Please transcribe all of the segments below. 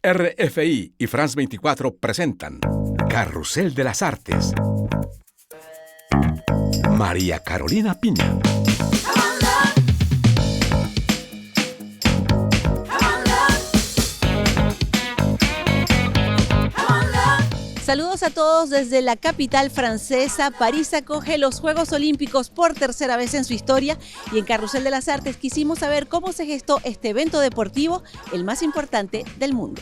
RFI y France 24 presentan Carrusel de las Artes. María Carolina Piña. Saludos a todos desde la capital francesa. París acoge los Juegos Olímpicos por tercera vez en su historia y en Carrusel de las Artes quisimos saber cómo se gestó este evento deportivo, el más importante del mundo.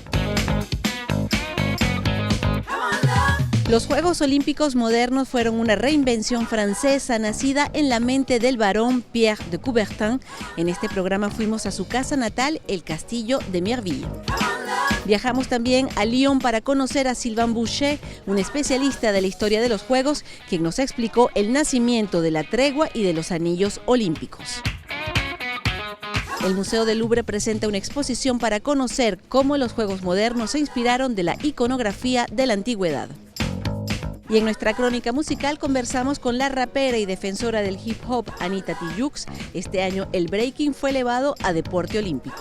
Los Juegos Olímpicos modernos fueron una reinvención francesa nacida en la mente del barón Pierre de Coubertin. En este programa fuimos a su casa natal, el castillo de Mireville. Viajamos también a Lyon para conocer a Sylvain Bouchet, un especialista de la historia de los Juegos, quien nos explicó el nacimiento de la tregua y de los anillos olímpicos. El Museo del Louvre presenta una exposición para conocer cómo los Juegos modernos se inspiraron de la iconografía de la antigüedad. Y en nuestra crónica musical conversamos con la rapera y defensora del hip hop Anita Tijoux. Este año el breaking fue elevado a deporte olímpico.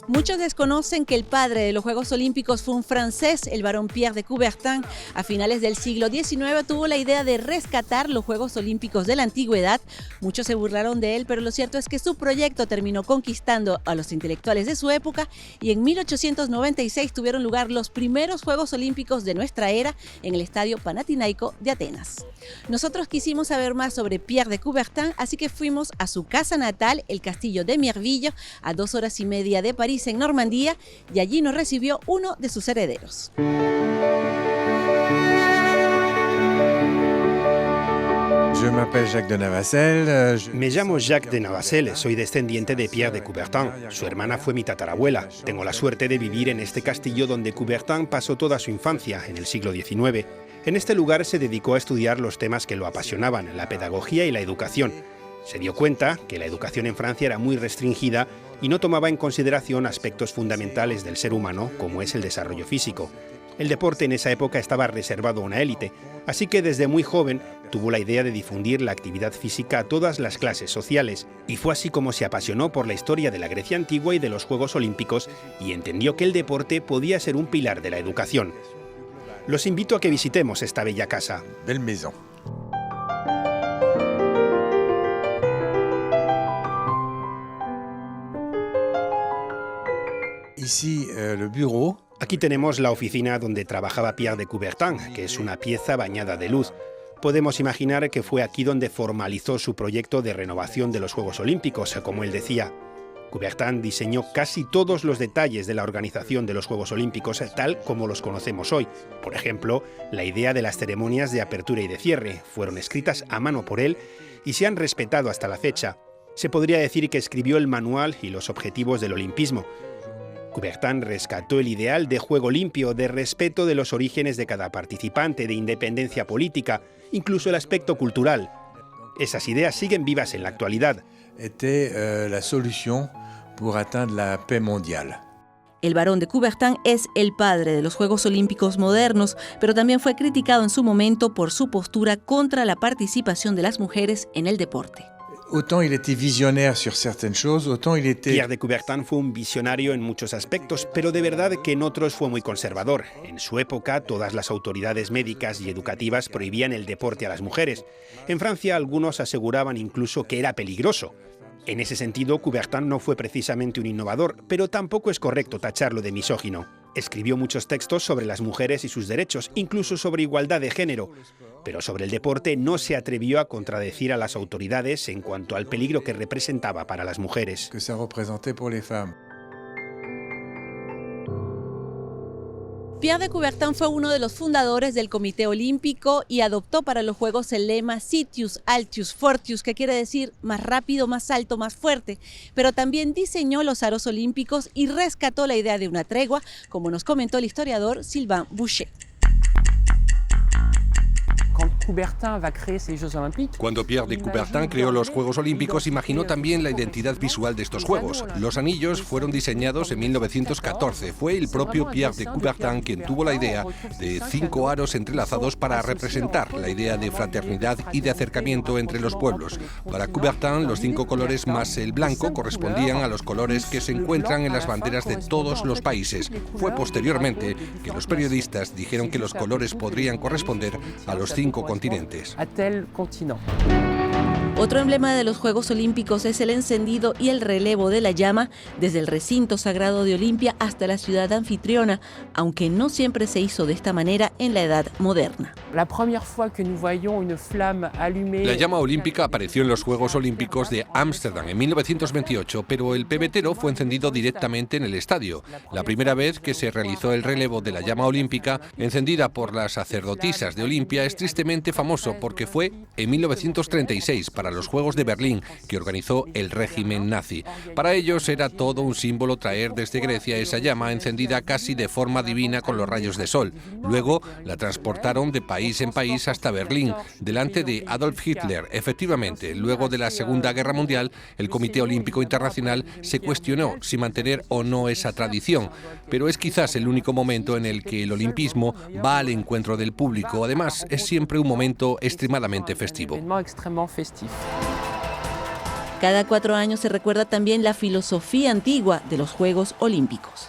Muchos desconocen que el padre de los Juegos Olímpicos fue un francés, el barón Pierre de Coubertin. A finales del siglo XIX tuvo la idea de rescatar los Juegos Olímpicos de la antigüedad. Muchos se burlaron de él, pero lo cierto es que su proyecto terminó conquistando a los intelectuales de su época y en 1896 tuvieron lugar los primeros Juegos Olímpicos de nuestra era en el Estadio Panathinaiko de Atenas. Nosotros quisimos saber más sobre Pierre de Coubertin, así que fuimos a su casa natal, el castillo de Mireville, a 2 horas y media de París, en Normandía, y allí nos recibió uno de sus herederos. Me llamo Jacques de Navassel, soy descendiente de Pierre de Coubertin. Su hermana fue mi tatarabuela. Tengo la suerte de vivir en este castillo donde Coubertin pasó toda su infancia, en el siglo XIX. En este lugar se dedicó a estudiar los temas que lo apasionaban, la pedagogía y la educación. Se dio cuenta que la educación en Francia era muy restringida y no tomaba en consideración aspectos fundamentales del ser humano, como es el desarrollo físico. El deporte en esa época estaba reservado a una élite, así que desde muy joven tuvo la idea de difundir la actividad física a todas las clases sociales, y fue así como se apasionó por la historia de la Grecia antigua y de los Juegos Olímpicos y entendió que el deporte podía ser un pilar de la educación. Los invito a que visitemos esta bella casa. Belle maison. Ici, le bureau. Aquí tenemos la oficina donde trabajaba Pierre de Coubertin, que es una pieza bañada de luz. Podemos imaginar que fue aquí donde formalizó su proyecto de renovación de los Juegos Olímpicos, como él decía. Coubertin diseñó casi todos los detalles de la organización de los Juegos Olímpicos tal como los conocemos hoy. Por ejemplo, la idea de las ceremonias de apertura y de cierre fueron escritas a mano por él y se han respetado hasta la fecha. Se podría decir que escribió el manual y los objetivos del olimpismo. Coubertin rescató el ideal de juego limpio, de respeto de los orígenes de cada participante, de independencia política, incluso el aspecto cultural. Esas ideas siguen vivas en la actualidad. Était la solution pour atteindre la paix mondiale. El barón de Coubertin es el padre de los Juegos Olímpicos modernos, pero también fue criticado en su momento por su postura contra la participación de las mujeres en el deporte. Autant il était visionnaire sur certaines choses, autant il était... Pierre de Coubertin fue un visionario en muchos aspectos, pero de verdad que en otros fue muy conservador. En su época, todas las autoridades médicas y educativas prohibían el deporte a las mujeres. En Francia, algunos aseguraban incluso que era peligroso. En ese sentido, Coubertin no fue precisamente un innovador, pero tampoco es correcto tacharlo de misógino. Escribió muchos textos sobre las mujeres y sus derechos, incluso sobre igualdad de género. Pero sobre el deporte no se atrevió a contradecir a las autoridades en cuanto al peligro que representaba para las mujeres. Que ça représentait pour les femmes. Pierre de Coubertin fue uno de los fundadores del Comité Olímpico y adoptó para los Juegos el lema Citius, Altius, Fortius, que quiere decir más rápido, más alto, más fuerte. Pero también diseñó los aros olímpicos y rescató la idea de una tregua, como nos comentó el historiador Sylvain Bouchet. Cuando Pierre de Coubertin creó los Juegos Olímpicos, imaginó también la identidad visual de estos Juegos. Los anillos fueron diseñados en 1914. Fue el propio Pierre de Coubertin quien tuvo la idea de 5 aros entrelazados para representar la idea de fraternidad y de acercamiento entre los pueblos. Para Coubertin, los 5 colores más el blanco correspondían a los colores que se encuentran en las banderas de todos los países. Fue posteriormente que los periodistas dijeron que los colores podrían corresponder a los 5 continentes. Otro emblema de los Juegos Olímpicos es el encendido y el relevo de la llama desde el recinto sagrado de Olimpia hasta la ciudad anfitriona, aunque no siempre se hizo de esta manera en la edad moderna. La llama olímpica apareció en los Juegos Olímpicos de Ámsterdam en 1928, pero el pebetero fue encendido directamente en el estadio. La primera vez que se realizó el relevo de la llama olímpica, encendida por las sacerdotisas de Olimpia, es tristemente famoso porque fue en 1936 para los Juegos de Berlín que organizó el régimen nazi. Para ellos era todo un símbolo traer desde Grecia esa llama encendida casi de forma divina con los rayos de sol. Luego la transportaron de país en país hasta Berlín, delante de Adolf Hitler. Efectivamente, luego de la Segunda Guerra Mundial, el Comité Olímpico Internacional se cuestionó si mantener o no esa tradición, pero es quizás el único momento en el que el olimpismo va al encuentro del público. Además, es siempre un momento extremadamente festivo. Cada 4 años se recuerda también la filosofía antigua de los Juegos Olímpicos.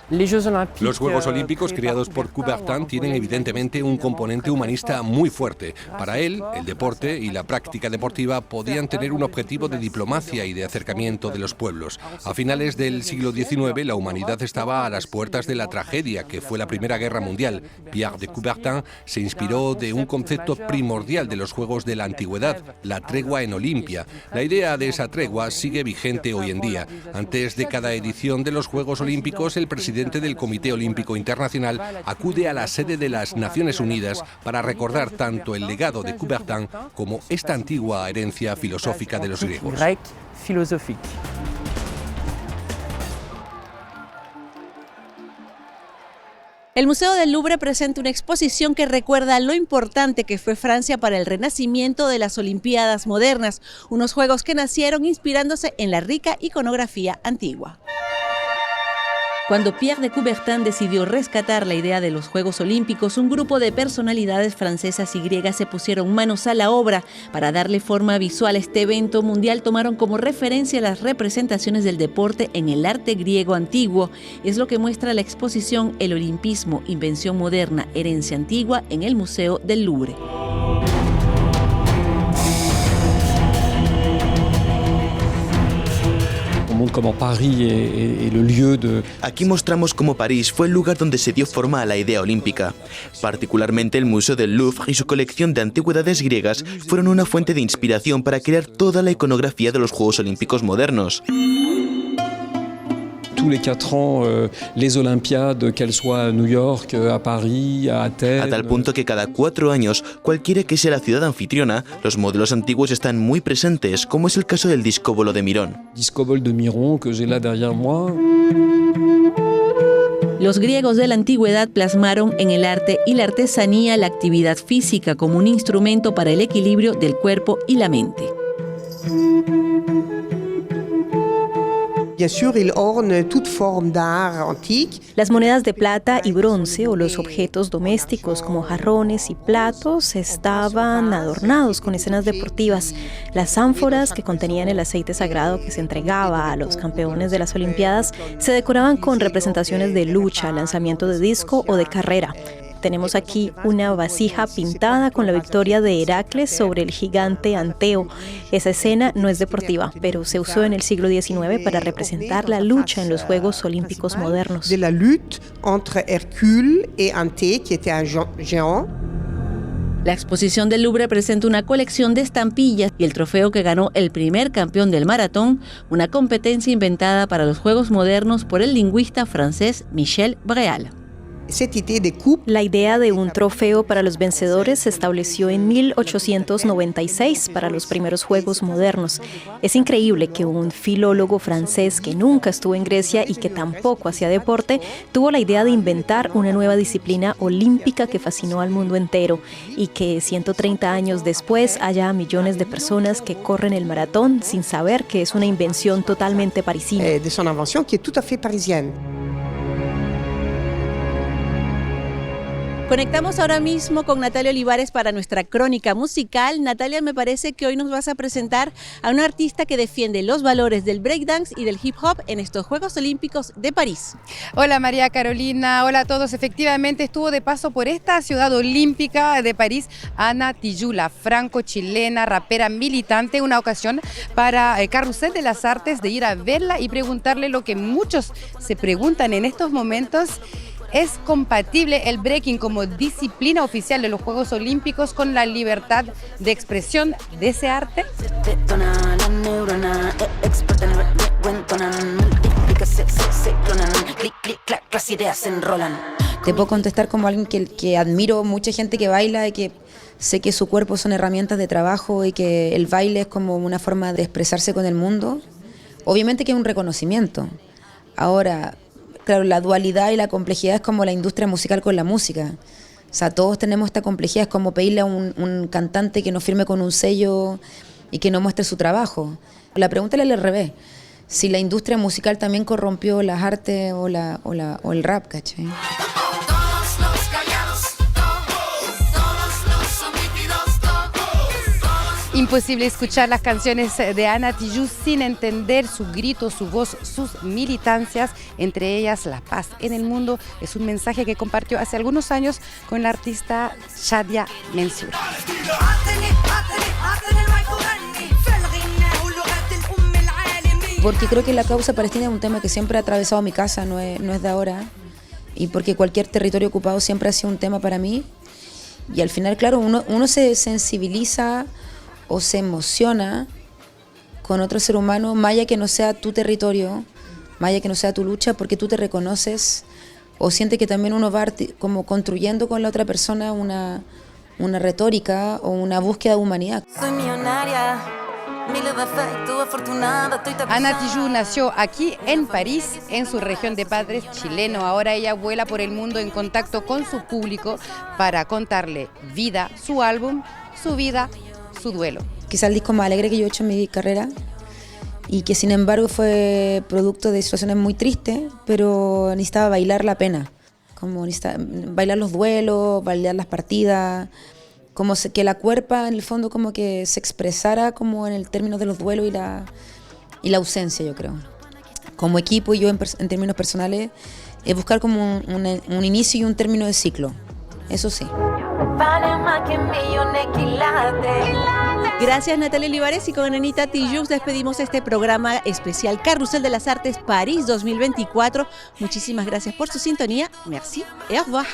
Los Juegos Olímpicos creados por Coubertin tienen evidentemente un componente humanista muy fuerte. Para él, el deporte y la práctica deportiva podían tener un objetivo de diplomacia y de acercamiento de los pueblos. A finales del siglo XIX, la humanidad estaba a las puertas de la tragedia que fue la Primera Guerra Mundial. Pierre de Coubertin se inspiró de un concepto primordial de los Juegos de la Antigüedad, la tregua en Olimpia. La idea de esa tregua sigue vigente hoy en día. Antes de cada edición de los Juegos Olímpicos, el presidente del Comité Olímpico Internacional acude a la sede de las Naciones Unidas para recordar tanto el legado de Coubertin como esta antigua herencia filosófica de los griegos. El Museo del Louvre presenta una exposición que recuerda lo importante que fue Francia para el renacimiento de las Olimpiadas modernas, unos juegos que nacieron inspirándose en la rica iconografía antigua. Cuando Pierre de Coubertin decidió rescatar la idea de los Juegos Olímpicos, un grupo de personalidades francesas y griegas se pusieron manos a la obra. Para darle forma visual a este evento mundial, tomaron como referencia las representaciones del deporte en el arte griego antiguo. Es lo que muestra la exposición El Olimpismo, Invención Moderna, Herencia Antigua en el Museo del Louvre. Aquí mostramos cómo París fue el lugar donde se dio forma a la idea olímpica. Particularmente el Museo del Louvre y su colección de antigüedades griegas fueron una fuente de inspiración para crear toda la iconografía de los Juegos Olímpicos modernos. Tous les 4 ans, les Olympiades, qu'elles soient à New York, à Paris, à Athènes. A tal punto que cada 4 años, cualquiera que sea la ciudad anfitriona, los modelos antiguos están muy presentes, como es el caso del discóbolo de Mirón. Discobolo de Mirón, que j'ai là derrière moi. Los griegos de la antigüedad plasmaron en el arte y la artesanía la actividad física como un instrumento para el equilibrio del cuerpo y la mente. Las monedas de plata y bronce o los objetos domésticos como jarrones y platos estaban adornados con escenas deportivas. Las ánforas que contenían el aceite sagrado que se entregaba a los campeones de las Olimpiadas se decoraban con representaciones de lucha, lanzamiento de disco o de carrera. Tenemos aquí una vasija pintada con la victoria de Heracles sobre el gigante Anteo. Esa escena no es deportiva, pero se usó en el siglo XIX para representar la lucha en los Juegos Olímpicos modernos. De la lutte entre Hercule y Anteo, que era un géant. La exposición del Louvre presenta una colección de estampillas y el trofeo que ganó el primer campeón del maratón, una competencia inventada para los Juegos modernos por el lingüista francés Michel Bréal. La idea de un trofeo para los vencedores se estableció en 1896 para los primeros Juegos modernos. Es increíble que un filólogo francés que nunca estuvo en Grecia y que tampoco hacía deporte, tuvo la idea de inventar una nueva disciplina olímpica que fascinó al mundo entero y que 130 años después haya millones de personas que corren el maratón sin saber que es una invención totalmente parisina. De son invention qui est tout à fait parisienne. Conectamos ahora mismo con Natalia Olivares para nuestra crónica musical. Natalia, me parece que hoy nos vas a presentar a una artista que defiende los valores del breakdance y del hip hop en estos Juegos Olímpicos de París. Hola María Carolina, hola a todos. Efectivamente estuvo de paso por esta ciudad olímpica de París Ana Tijoux, la franco-chilena rapera militante, una ocasión para Carrusel de las Artes de ir a verla y preguntarle lo que muchos se preguntan en estos momentos. ¿Es compatible el breaking como disciplina oficial de los Juegos Olímpicos con la libertad de expresión de ese arte? Te puedo contestar como alguien que admiro mucha gente que baila y que sé que su cuerpo son herramientas de trabajo y que el baile es como una forma de expresarse con el mundo. Obviamente que es un reconocimiento. Ahora, claro, la dualidad y la complejidad es como la industria musical con la música. O sea, todos tenemos esta complejidad, es como pedirle a un cantante que nos firme con un sello y que no muestre su trabajo. La pregunta es al revés, si la industria musical también corrompió las artes o el rap, ¿cachai? Imposible escuchar las canciones de Ana Tijoux sin entender su grito, su voz, sus militancias, entre ellas la paz en el mundo. Es un mensaje que compartió hace algunos años con la artista Shadia Mansour. Porque creo que la causa palestina es un tema que siempre ha atravesado mi casa, no es de ahora. Y porque cualquier territorio ocupado siempre ha sido un tema para mí. Y al final, claro, uno se sensibiliza o se emociona con otro ser humano, más allá que no sea tu territorio, más allá que no sea tu lucha, porque tú te reconoces o sientes que también uno va como construyendo con la otra persona una retórica o una búsqueda de humanidad. Soy millonaria, miles de efectos, afortunada, estoy tapizada. Ana Tijoux nació aquí en París, en su región de padres chileno. Ahora ella vuela por el mundo en contacto con su público para contarle vida, su álbum, su vida, su duelo. Quizá el disco más alegre que yo he hecho en mi carrera y que sin embargo fue producto de situaciones muy tristes, pero necesitaba bailar la pena, como bailar los duelos, bailar las partidas, como que la cuerpa en el fondo como que se expresara como en el término de los duelos y la ausencia, yo creo. Como equipo y yo en términos personales, es buscar como un inicio y un término de ciclo, eso sí. Gracias Natalia Olivares, y con Anita Tijoux despedimos este programa especial Carrusel de las Artes París 2024. Muchísimas gracias por su sintonía. Merci et au revoir.